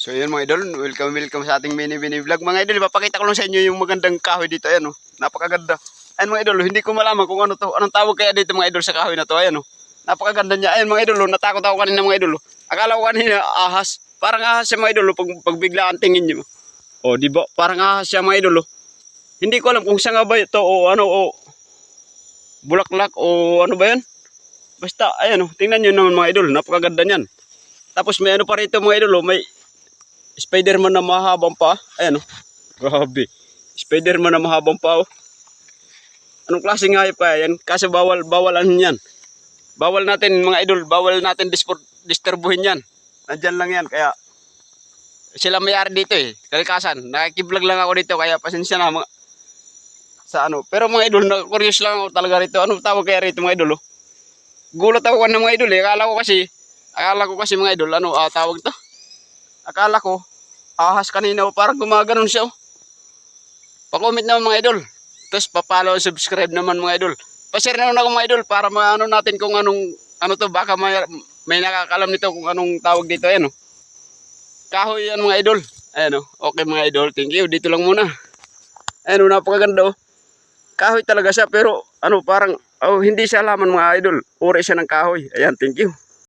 So yun mga idol, welcome sa ating mini vlog. Mga idol, ipapakita ko lang sa inyo yung magandang kahoy dito. Ayan oh, napakaganda. Ayan mga idol, hindi ko malaman kung ano to. Anong tawag kaya dito mga idol sa kahoy na to. Ayan oh, napakaganda niya. Ayan mga idol, natakot ako kanina mga idol. Akala ko kanina ahas. Parang ahas siya mga idol pag biglaan tingin niyo. Oh, di ba? Parang ahas siya mga idol. Hindi ko alam kung saan nga ba ito o ano o bulaklak o ano ba yan. Basta ayan oh, tingnan niyo naman mga idol, napakaganda niyan. Tapos may ano pa rito mga idol, may Spider-Man na mahabang pa. Ayan oh. Grabe. Spider-Man na mahabang pa oh. Anong klaseng hayop kaya yan? Kasi bawal ano yan. Bawal natin mga idol, bawal natin disturbuhin yan. Nandyan lang yan. Kaya sila mayari dito eh. Kalikasan. Nakikiblog lang ako dito kaya pasensya na mga sa ano. Pero mga idol, curious lang ako talaga rito. Ano tawag kaya rito mga idol oh? Gulat ako ng mga idol eh. Akala ko kasi mga idol, ano tawag to? Akala ko, ahas kanina o parang gumaganon siya oh. Pa-comment naman mga idol. Tapos pa-follow, subscribe naman mga idol. Pa-share naman ako mga idol para maano natin kung ano to, baka may nakakalam nito kung anong tawag dito. Ayan oh. Kahoy yan mga idol. Ayan oh. Okay mga idol, thank you. Dito lang muna. Ayan oh, napakaganda oh. Kahoy talaga siya pero ano parang hindi siya laman mga idol. Uri siya ng kahoy. Ayan, thank you.